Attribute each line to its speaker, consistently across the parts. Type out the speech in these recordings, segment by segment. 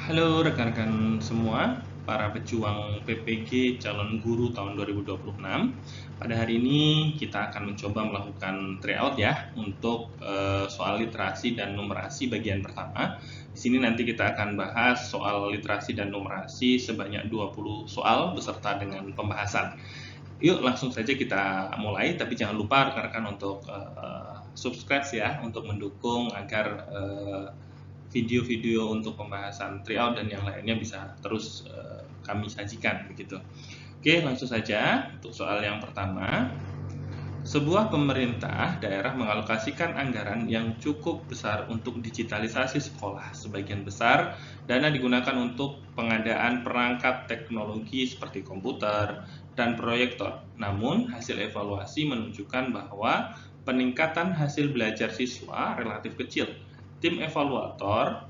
Speaker 1: Halo rekan-rekan semua, para pejuang PPG calon guru tahun 2026. Pada hari ini kita akan mencoba melakukan tryout ya untuk soal literasi dan numerasi bagian pertama. Di sini nanti kita akan bahas soal literasi dan numerasi sebanyak 20 soal beserta dengan pembahasan. Yuk langsung saja kita mulai, tapi jangan lupa rekan-rekan untuk subscribe ya untuk mendukung agar video-video untuk pembahasan tryout dan yang lainnya bisa terus kami sajikan begitu. Oke, langsung saja untuk soal yang pertama. Sebuah pemerintah daerah mengalokasikan anggaran yang cukup besar untuk digitalisasi sekolah. Sebagian besar dana digunakan untuk pengadaan perangkat teknologi seperti komputer dan proyektor. Namun, hasil evaluasi menunjukkan bahwa peningkatan hasil belajar siswa relatif kecil. Tim evaluator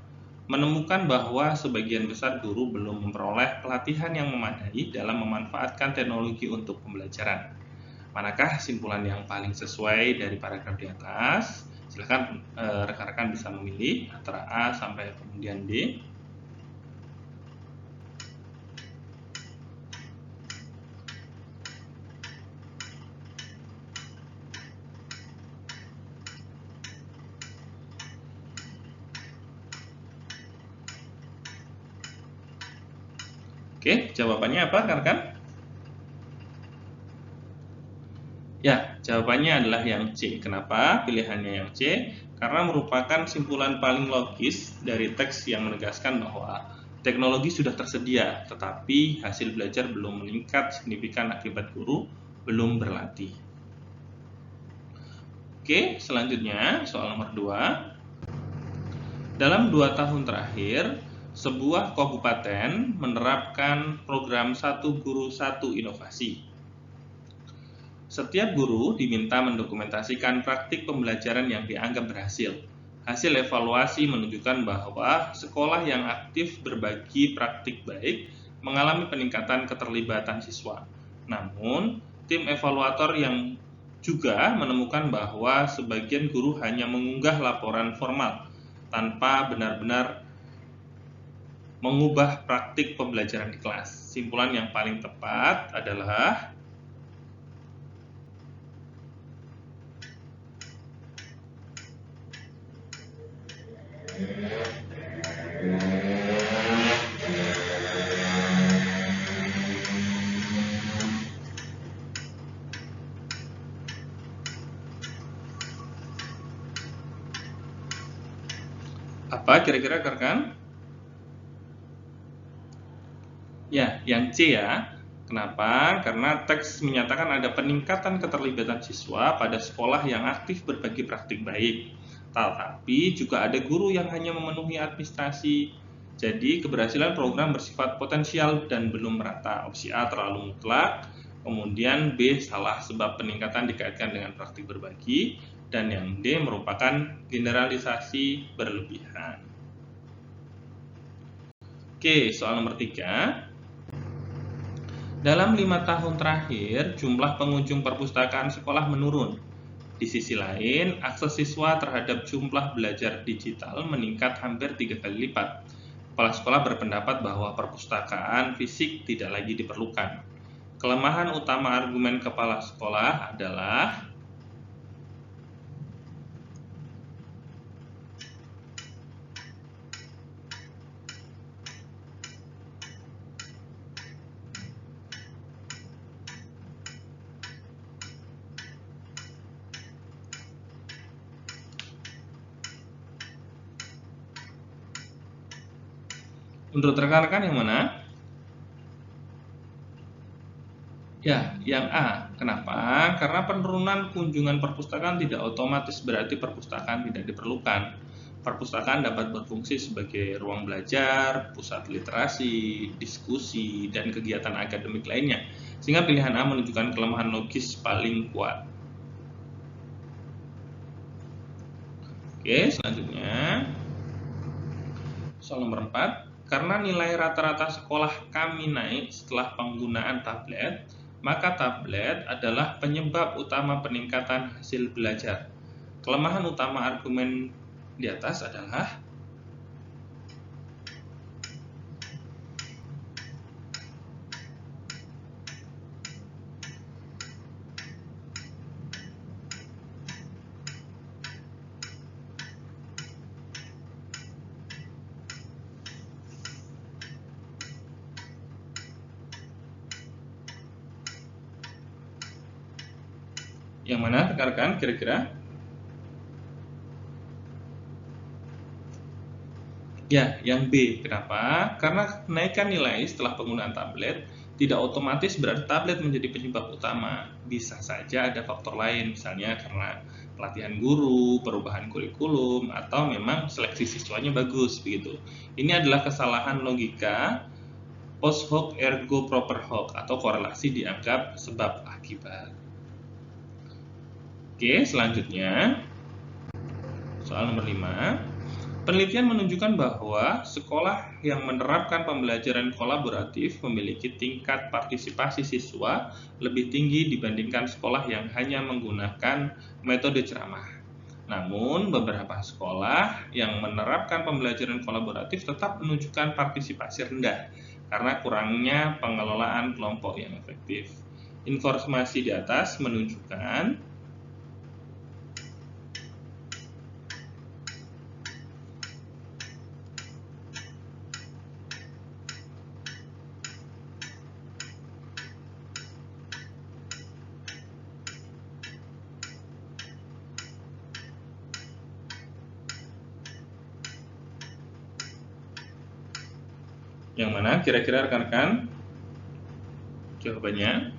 Speaker 1: menemukan bahwa sebagian besar guru belum memperoleh pelatihan yang memadai dalam memanfaatkan teknologi untuk pembelajaran. Manakah kesimpulan yang paling sesuai dari paragraf di atas? Silakan rekan-rekan bisa memilih antara A sampai kemudian D. Oke, jawabannya apa, rekan-rekan? Ya, jawabannya adalah yang C. Kenapa pilihannya yang C? Karena merupakan simpulan paling logis dari teks yang menegaskan bahwa teknologi sudah tersedia, tetapi hasil belajar belum meningkat signifikan akibat guru belum berlatih. Oke, selanjutnya soal nomor 2. Dalam 2 tahun terakhir, sebuah kabupaten menerapkan program Satu Guru Satu Inovasi. Setiap guru diminta mendokumentasikan praktik pembelajaran yang dianggap berhasil. Hasil evaluasi menunjukkan bahwa sekolah yang aktif berbagi praktik baik mengalami peningkatan keterlibatan siswa. Namun, tim evaluator yang juga menemukan bahwa sebagian guru hanya mengunggah laporan formal tanpa benar-benar mengubah praktik pembelajaran di kelas. Simpulan yang paling tepat adalah apa kira-kira rekan? Ya, yang C ya. Kenapa? Karena teks menyatakan ada peningkatan keterlibatan siswa pada sekolah yang aktif berbagi praktik baik. Tetapi juga ada guru yang hanya memenuhi administrasi. Jadi keberhasilan program bersifat potensial dan belum merata. Opsi A terlalu mutlak, kemudian B salah sebab peningkatan dikaitkan dengan praktik berbagi, dan yang D merupakan generalisasi berlebihan. Oke, soal nomor 3. Dalam 5 tahun terakhir, jumlah pengunjung perpustakaan sekolah menurun. Di sisi lain, akses siswa terhadap jumlah belajar digital meningkat hampir 3 kali lipat. Kepala sekolah berpendapat bahwa perpustakaan fisik tidak lagi diperlukan. Kelemahan utama argumen kepala sekolah adalah menurut rekan-rekan yang mana? Ya, yang A. Kenapa? Karena penurunan kunjungan perpustakaan tidak otomatis berarti perpustakaan tidak diperlukan. Perpustakaan dapat berfungsi sebagai ruang belajar, pusat literasi, diskusi, dan kegiatan akademik lainnya. Sehingga pilihan A menunjukkan kelemahan logis paling kuat. Oke, selanjutnya. Soal nomor 4. Karena nilai rata-rata sekolah kami naik setelah penggunaan tablet, maka tablet adalah penyebab utama peningkatan hasil belajar. Kelemahan utama argumen di atas adalah Yang mana rekan-rekan kira-kira? Ya, yang B. Kenapa? Karena kenaikan nilai setelah penggunaan tablet tidak otomatis berarti tablet menjadi penyebab utama. Bisa saja ada faktor lain, misalnya karena pelatihan guru, perubahan kurikulum, atau memang seleksi siswanya bagus begitu. Ini adalah kesalahan logika post hoc ergo propter hoc atau korelasi dianggap sebab akibat. Oke, selanjutnya soal nomor 5. Penelitian menunjukkan bahwa sekolah yang menerapkan pembelajaran kolaboratif memiliki tingkat partisipasi siswa lebih tinggi dibandingkan sekolah yang hanya menggunakan metode ceramah. Namun, beberapa sekolah yang menerapkan pembelajaran kolaboratif tetap menunjukkan partisipasi rendah karena kurangnya pengelolaan kelompok yang efektif. Informasi di atas menunjukkan yang mana kira-kira rekan-rekan jawabannya?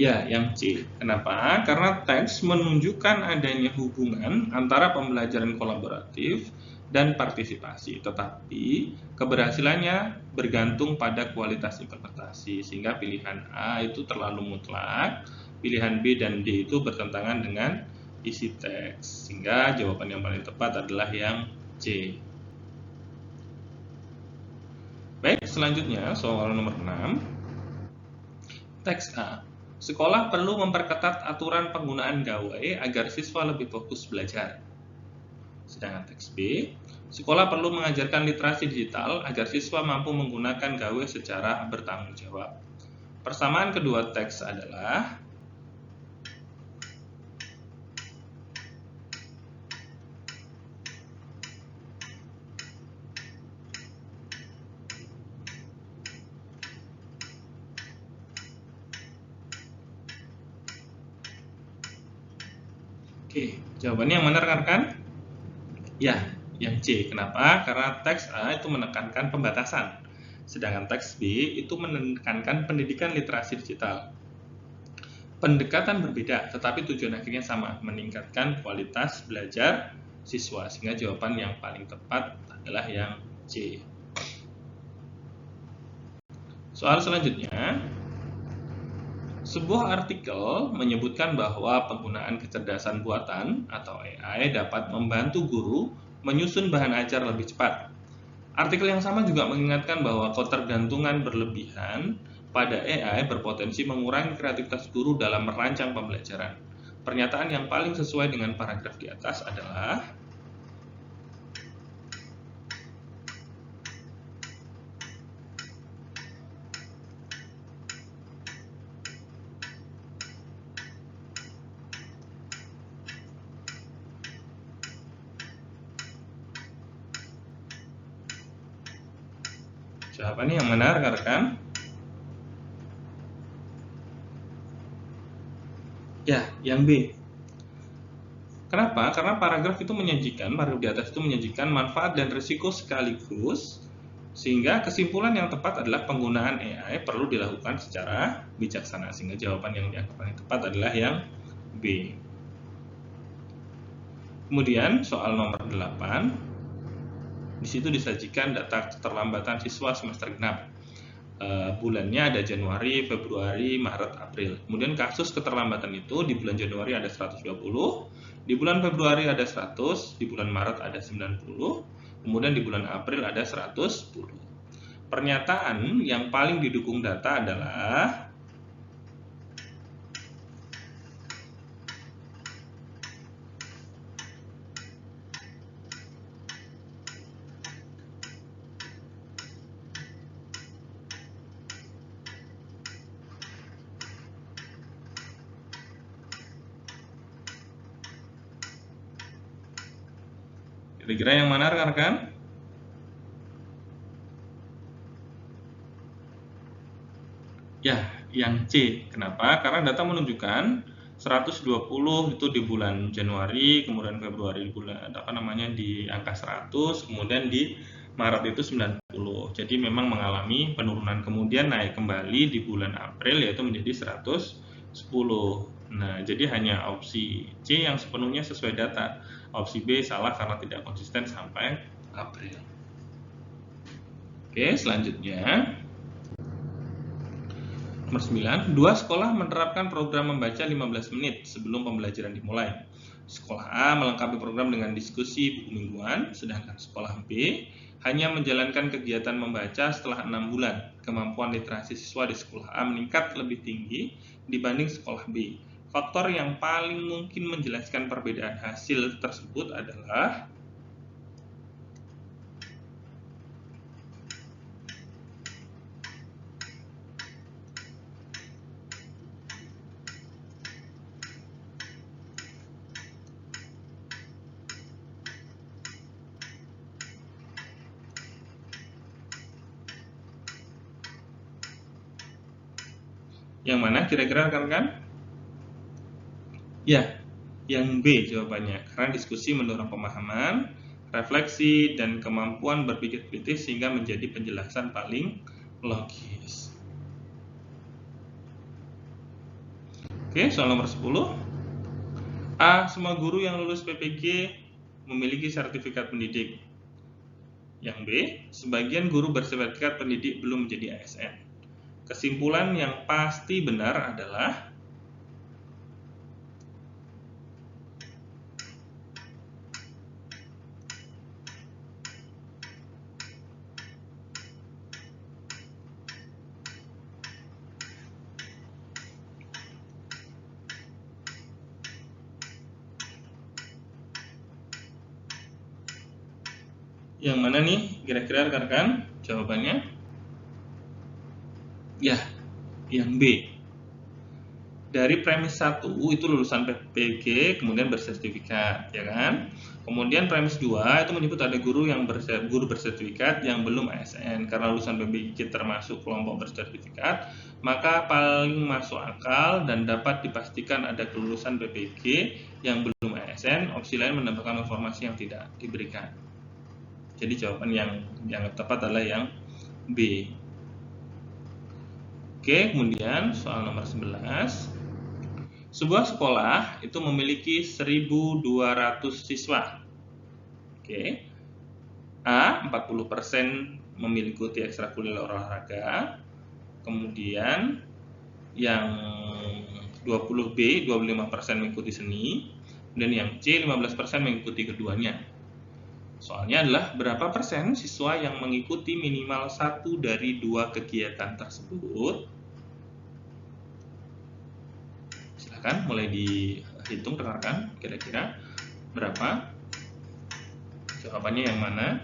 Speaker 1: Ya, yang C. Kenapa? Karena teks menunjukkan adanya hubungan antara pembelajaran kolaboratif dan partisipasi, tetapi keberhasilannya bergantung pada kualitas implementasi, sehingga pilihan A itu terlalu mutlak, pilihan B dan D itu bertentangan dengan isi teks, sehingga jawaban yang paling tepat adalah yang C. Baik, selanjutnya soal nomor 6. Teks A. Sekolah perlu memperketat aturan penggunaan gawai agar siswa lebih fokus belajar. Sedangkan teks B, sekolah perlu mengajarkan literasi digital agar siswa mampu menggunakan gawai secara bertanggung jawab. Persamaan kedua teks adalah Oke, jawabannya yang mana rekan-rekan? Ya, yang C. Kenapa? Karena teks A itu menekankan pembatasan, sedangkan teks B itu menekankan pendidikan literasi digital. Pendekatan berbeda, tetapi tujuan akhirnya sama, meningkatkan kualitas belajar siswa, sehingga jawaban yang paling tepat adalah yang C. Soal selanjutnya, sebuah artikel menyebutkan bahwa penggunaan kecerdasan buatan atau AI dapat membantu guru menyusun bahan ajar lebih cepat. Artikel yang sama juga mengingatkan bahwa ketergantungan berlebihan pada AI berpotensi mengurangi kreativitas guru dalam merancang pembelajaran. Pernyataan yang paling sesuai dengan paragraf di atas adalah jawabannya yang benar, rekan-rekan? Ya, yang B. Kenapa? Karena paragraf di atas itu menyajikan manfaat dan risiko sekaligus, sehingga kesimpulan yang tepat adalah penggunaan AI perlu dilakukan secara bijaksana, sehingga jawaban yang dianggap paling tepat adalah yang B. Kemudian soal nomor 8, di situ disajikan data keterlambatan siswa semester genap. Bulannya ada Januari, Februari, Maret, April. Kemudian kasus keterlambatan itu di bulan Januari ada 120, di bulan Februari ada 100, di bulan Maret ada 90, kemudian di bulan April ada 110. Pernyataan yang paling didukung data adalah kira-kira yang mana, rekan-rekan? Ya, Yang C. Kenapa? Karena data menunjukkan 120 itu di bulan Januari, kemudian Februari di angka 100, kemudian di Maret itu 90. Jadi memang mengalami penurunan, kemudian naik kembali di bulan April yaitu menjadi 110. Nah, jadi hanya opsi C yang sepenuhnya sesuai data. Opsi B salah karena tidak konsisten sampai April. Oke, selanjutnya nomor 9, dua sekolah menerapkan program membaca 15 menit sebelum pembelajaran dimulai. Sekolah A melengkapi program dengan diskusi buku mingguan, sedangkan sekolah B hanya menjalankan kegiatan membaca setelah 6 bulan. Kemampuan literasi siswa di sekolah A meningkat lebih tinggi dibanding sekolah B. Faktor yang paling mungkin menjelaskan perbedaan hasil tersebut adalah yang mana kira-kira rekan-rekan? Ya, yang B jawabannya. Karena diskusi mendorong pemahaman, refleksi, dan kemampuan berpikir kritis sehingga menjadi penjelasan paling logis. Oke, soal nomor 10. A. Semua guru yang lulus PPG memiliki sertifikat pendidik. Yang B. Sebagian guru bersertifikat pendidik belum menjadi ASN. Kesimpulan yang pasti benar adalah yang mana nih kira-kira rekan-rekan jawabannya? Ya, yang B. Dari premis 1 itu lulusan PPG kemudian bersertifikat, ya kan? Kemudian premis 2 itu menyebut ada guru bersertifikat yang belum ASN. Karena lulusan PPG termasuk kelompok bersertifikat, maka paling masuk akal dan dapat dipastikan ada kelulusan PPG yang belum ASN. Opsi lain menambahkan informasi yang tidak diberikan. Jadi jawaban yang tepat adalah yang B. Oke, kemudian soal nomor 11. Sebuah sekolah itu memiliki 1.200 siswa. Oke. A, 40% mengikuti ekstrakurikuler olahraga. Kemudian yang 20B, 25% mengikuti seni. Dan yang C, 15% mengikuti keduanya. Soalnya adalah berapa persen siswa yang mengikuti minimal 1 dari 2 kegiatan tersebut? Silakan mulai dihitung rekan-rekan, kira-kira berapa? Jawabannya yang mana?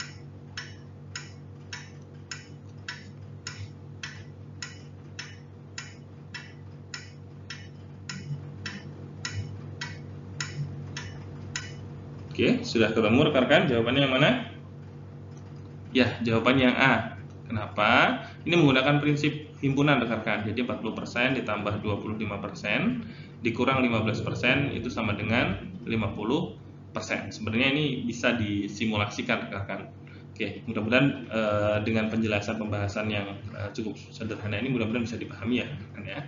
Speaker 1: Oke, sudah ketemu rekan-rekan jawabannya yang mana? Ya, jawabannya yang A. Kenapa? Ini menggunakan prinsip himpunan rekan-rekan. Jadi 40% ditambah 25% dikurang 15% itu sama dengan 50%. Sebenarnya ini bisa disimulasikan rekan-rekan. Oke, mudah-mudahan dengan penjelasan pembahasan yang cukup sederhana ini mudah-mudahan bisa dipahami ya rekan-rekan ya.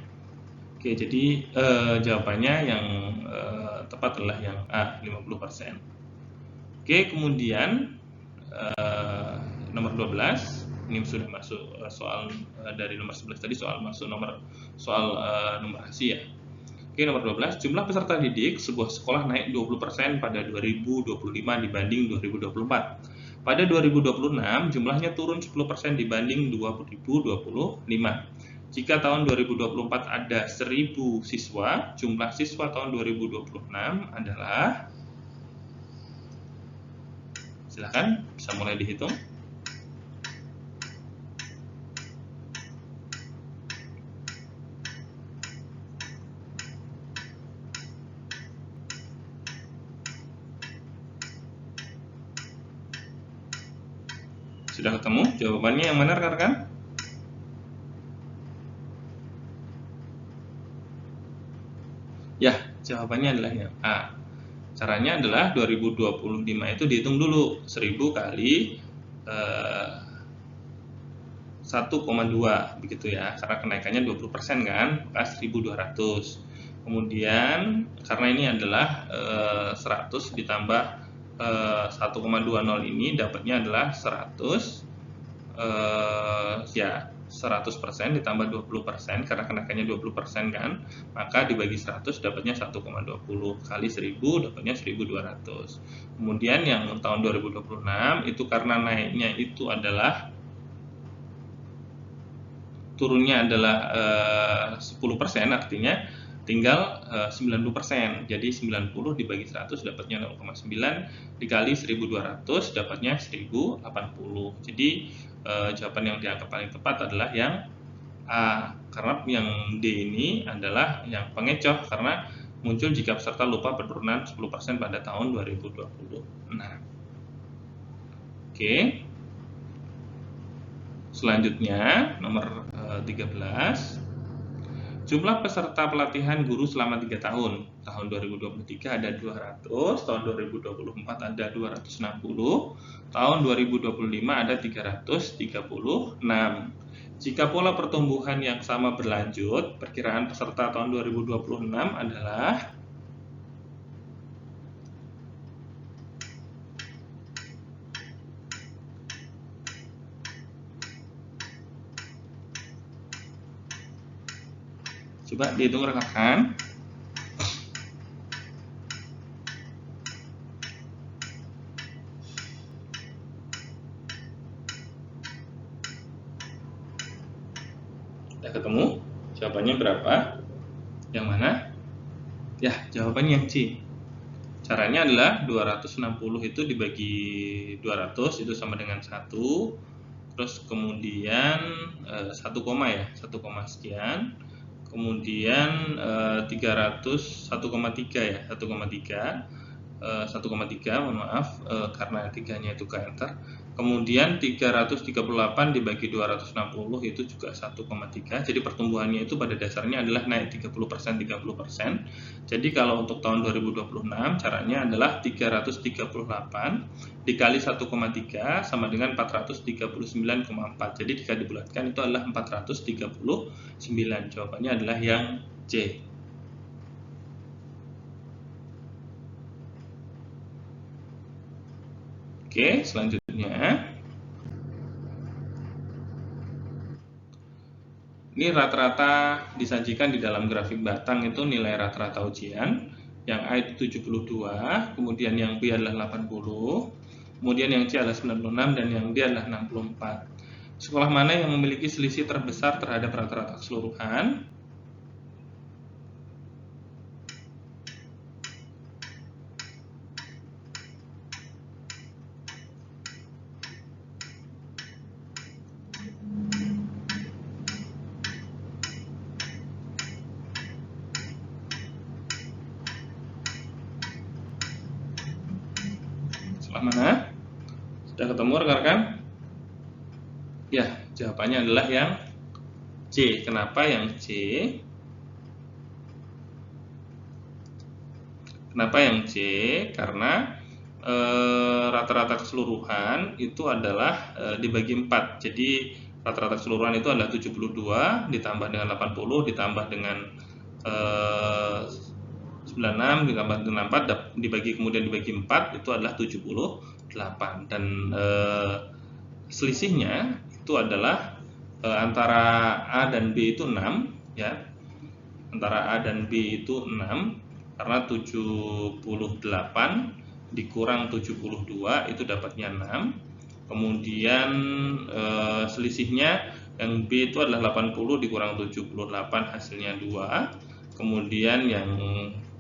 Speaker 1: Oke, jadi jawabannya yang tepat adalah yang A, 50%. Oke, kemudian nomor 12 ini sudah masuk soal dari nomor 11 tadi soal numerasi ya. Oke, nomor 12, jumlah peserta didik sebuah sekolah naik 20% pada 2025 dibanding 2024. Pada 2026 jumlahnya turun 10% dibanding 2025. Jika tahun 2024 ada 1.000 siswa, jumlah siswa tahun 2026 adalah, silakan bisa mulai dihitung. Sudah ketemu jawabannya yang mana rekan-rekan? Jawabannya adalah yang A. Caranya adalah 2025 itu dihitung dulu 1000 kali 1,2 begitu ya, karena kenaikannya 20% kan, maka 1200. Kemudian karena ini adalah 100 ditambah 1,20 ini dapatnya adalah 100 ya 100% ditambah 20% karena kenaikannya 20% kan, maka dibagi 100 dapatnya 1,20 kali 1000 dapatnya 1200. Kemudian yang tahun 2026 itu karena naiknya itu adalah turunnya adalah 10%, artinya tinggal 90%. Jadi 90 dibagi 100 dapatnya 0,9 dikali 1200 dapatnya 1080. Jadi jawaban yang dianggap paling tepat adalah yang A, karena yang D ini adalah yang pengecoh karena muncul jika peserta lupa penurunan 10% pada tahun 2026. Oke. Selanjutnya nomor 13. Jumlah peserta pelatihan guru selama 3 tahun. Tahun 2023 ada 200, tahun 2024 ada 260, tahun 2025 ada 336. Jika pola pertumbuhan yang sama berlanjut, perkiraan peserta tahun 2026 adalah coba dihitung rekan-rekan. Sudah ketemu? Jawabannya berapa? Yang mana? Ya, jawabannya yang C. Caranya adalah 260 itu dibagi 200 itu sama dengan 1. Terus kemudian 1 koma ya, 1 koma sekian. Kemudian 300 1,3 ya, 1,3 mohon maaf karena 3-nya itu ke enter. Kemudian 338 dibagi 260 itu juga 1,3. Jadi pertumbuhannya itu pada dasarnya adalah naik 30%. Jadi kalau untuk tahun 2026 caranya adalah 338 dikali 1,3 sama dengan 439,4. Jadi jika dibulatkan itu adalah 439. Jawabannya adalah yang C. Oke, selanjutnya ini rata-rata disajikan di dalam grafik batang itu nilai rata-rata ujian. Yang A itu 72, kemudian yang B adalah 80, kemudian yang C adalah 96 dan yang D adalah 64. Sekolah mana yang memiliki selisih terbesar terhadap rata-rata keseluruhan? Mana? Sudah ketemu rekan-rekan? Ya, jawabannya adalah yang C. Kenapa yang C? Kenapa yang C? Karena rata-rata keseluruhan itu adalah dibagi 4. Jadi rata-rata keseluruhan itu adalah 72 ditambah dengan 80 ditambah dengan 96 ditambah dengan 4 kemudian dibagi 4 itu adalah 78 dan selisihnya itu adalah antara A dan B itu 6 ya. Antara A dan B itu 6 karena 78 dikurang 72 itu dapatnya 6. Kemudian selisihnya yang B itu adalah 80 dikurang 78 hasilnya 2. Kemudian yang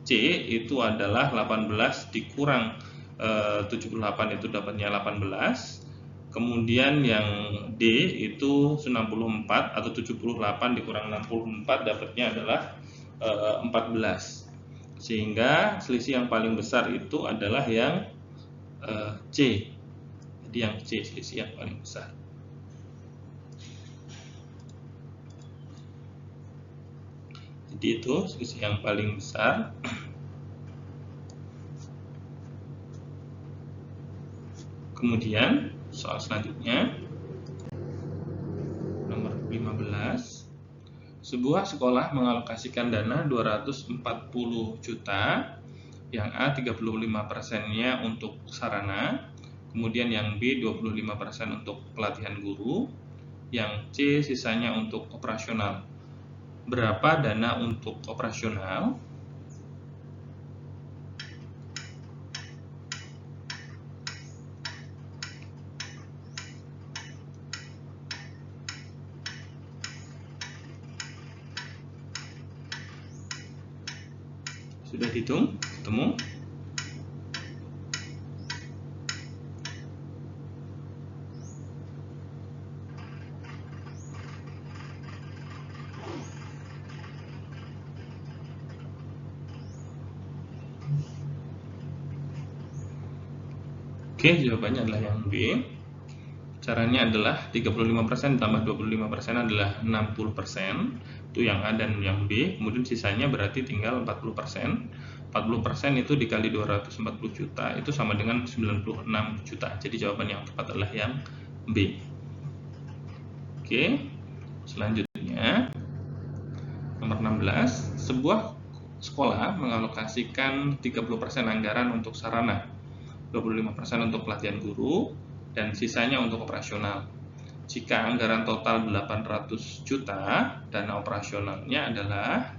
Speaker 1: C itu adalah 18 dikurang 78 itu dapatnya 18. Kemudian yang D itu 94 atau 78 dikurang 64 dapatnya adalah 14. Sehingga selisih yang paling besar itu adalah yang C. Jadi yang C selisih yang paling besar. Jadi itu selisih yang paling besar. Kemudian soal selanjutnya nomor 15. Sebuah sekolah mengalokasikan dana 240 juta, yang A 35%-nya untuk sarana, kemudian yang B 25% untuk pelatihan guru, yang C sisanya untuk operasional. Berapa dana untuk operasional? Sudah dihitung? Ketemu? Oke, jawabannya adalah yang B. Caranya adalah 35% tambah 25% adalah 60%. Itu yang A dan yang B. Kemudian sisanya berarti tinggal 40%. 40% itu dikali 240 juta itu sama dengan 96 juta. Jadi jawaban yang tepat adalah yang B. Oke. Selanjutnya nomor 16. Sebuah sekolah mengalokasikan 30% anggaran untuk sarana, 25% untuk pelatihan guru, dan sisanya untuk operasional. Jika anggaran total 800 juta, dana operasionalnya adalah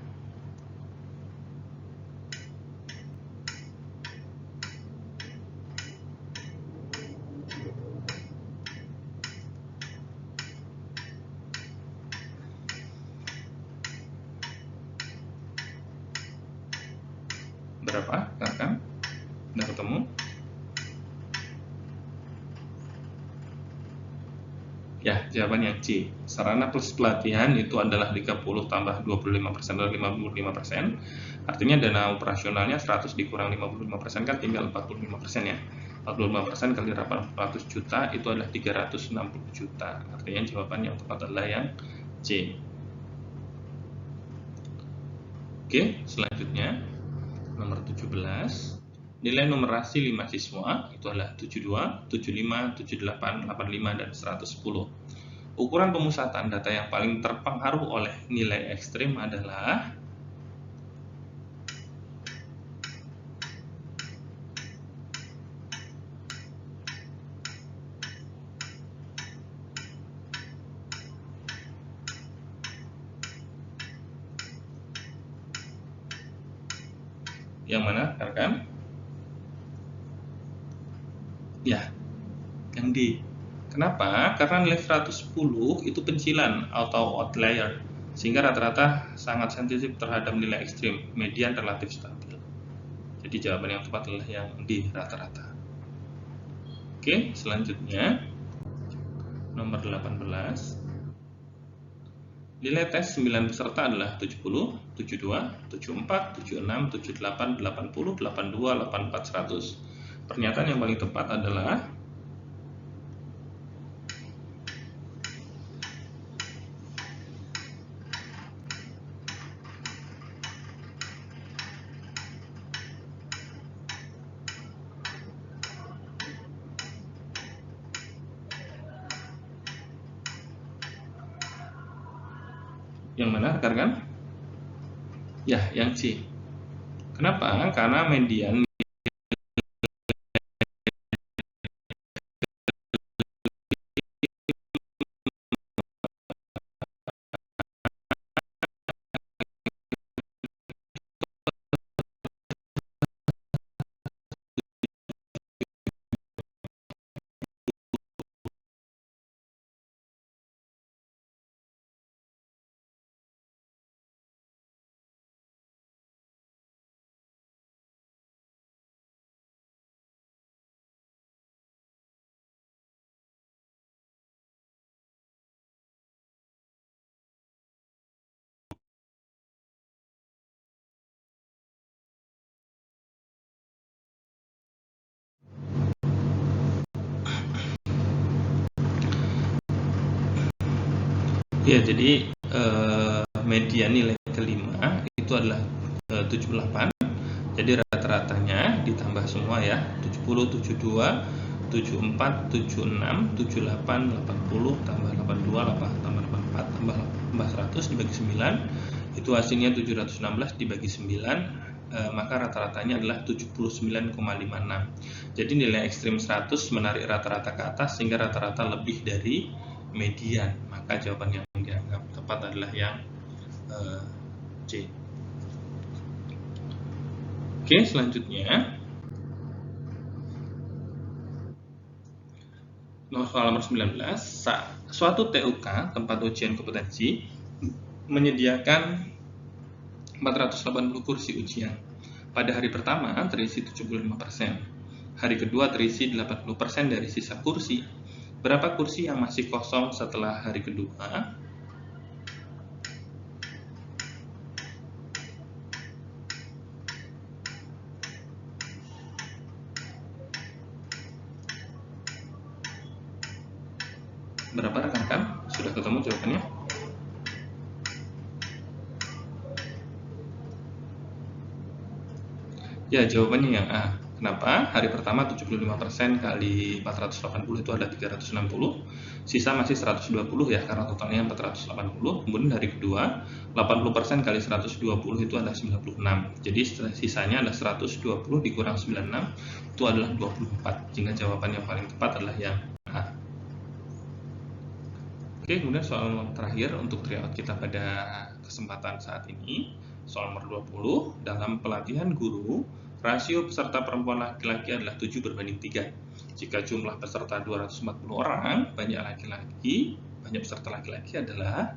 Speaker 1: berapa? Kan? Sudah ketemu? Ya, jawaban yang C. Sarana plus pelatihan itu adalah 30 tambah 25% adalah 55%. Artinya dana operasionalnya 100 dikurang 55% kan tinggal 45% ya. 45% kali 800 juta itu adalah 360 juta. Artinya jawaban yang tepat adalah yang C. Oke, selanjutnya nomor 17. Nilai numerasi 5 siswa itu adalah 72, 75, 78, 85, dan 110. Ukuran pemusatan data yang paling terpengaruh oleh nilai ekstrim adalah yang mana, rekan? Ya, yang D. Kenapa? Karena nilai 110 itu pencilan atau outlier, sehingga rata-rata sangat sensitif terhadap nilai ekstrim, median relatif stabil. Jadi jawaban yang tepat adalah yang D, rata-rata. Oke, selanjutnya nomor 18. Nilai tes 9 peserta adalah 70, 72, 74, 76, 78, 80, 82, 84, 100. Pernyataan yang paling tepat adalah yang mana, rekan? Ya, yang C. Kenapa? Karena median ya, jadi median nilai kelima itu adalah 78. Jadi rata-ratanya ditambah semua ya, 70, 72, 74, 76, 78, 80, tambah 82, tambah 84, tambah 100 dibagi 9, itu hasilnya 716 dibagi 9, maka rata-ratanya adalah 79,56. Jadi nilai ekstrim 100 menarik rata-rata ke atas sehingga rata-rata lebih dari median. Maka jawaban yang dianggap tepat adalah yang C. Oke, selanjutnya soal nomor 19, suatu TUK, tempat ujian kompetensi, menyediakan 480 kursi ujian. Pada hari pertama terisi 75%, hari kedua terisi 80% dari sisa kursi. Berapa kursi yang masih kosong setelah hari kedua? Berapa rekan-rekan? Sudah ketemu jawabannya? Ya, jawabannya yang A. Kenapa? Hari pertama 75% kali 480 itu adalah 360, sisa masih 120 ya, karena totalnya 480. Kemudian hari kedua 80% kali 120 itu adalah 96. Jadi sisanya adalah 120 dikurang 96 itu adalah 24. Sehingga jawaban yang paling tepat adalah yang A. Oke, kemudian soal terakhir untuk tryout kita pada kesempatan saat ini, soal nomor 20, dalam pelatihan guru, rasio peserta perempuan laki-laki adalah 7:3. Jika jumlah peserta 240 orang, banyak peserta laki-laki adalah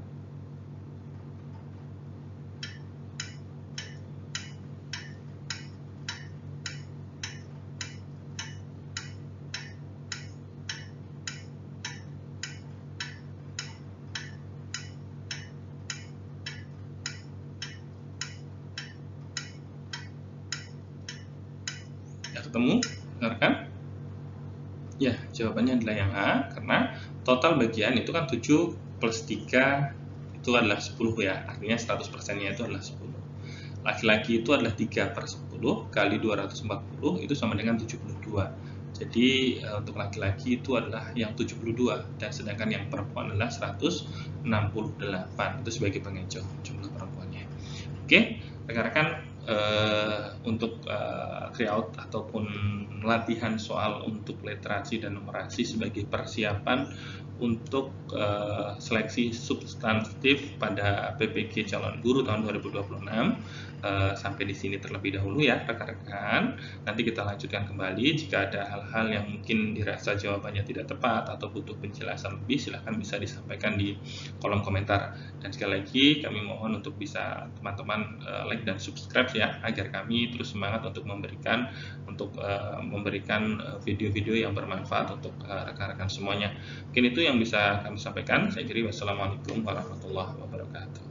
Speaker 1: ketemu, dengarkan? Ya, jawabannya adalah yang A, karena total bagian itu kan 7 plus 3 itu adalah 10 ya, artinya 100%-nya itu adalah 10. Laki-laki itu adalah 3/10 kali 240 itu sama dengan 72. Jadi untuk laki-laki itu adalah yang 72 dan sedangkan yang perempuan adalah 168. Itu sebagai pengecoh jumlah perempuannya. Oke, rekan-rekan, untuk tryout ataupun latihan soal untuk literasi dan numerasi sebagai persiapan untuk seleksi substantif pada PPG calon guru tahun 2026. Sampai di sini terlebih dahulu ya rekan-rekan. Nanti kita lanjutkan kembali. Jika ada hal-hal yang mungkin dirasa jawabannya tidak tepat atau butuh penjelasan lebih, silahkan bisa disampaikan di kolom komentar. Dan sekali lagi kami mohon untuk bisa teman-teman like dan subscribe ya, agar kami terus semangat untuk memberikan video-video yang bermanfaat untuk rekan-rekan semuanya. Mungkin itu yang bisa kami sampaikan. Saya kira wassalamualaikum warahmatullahi wabarakatuh.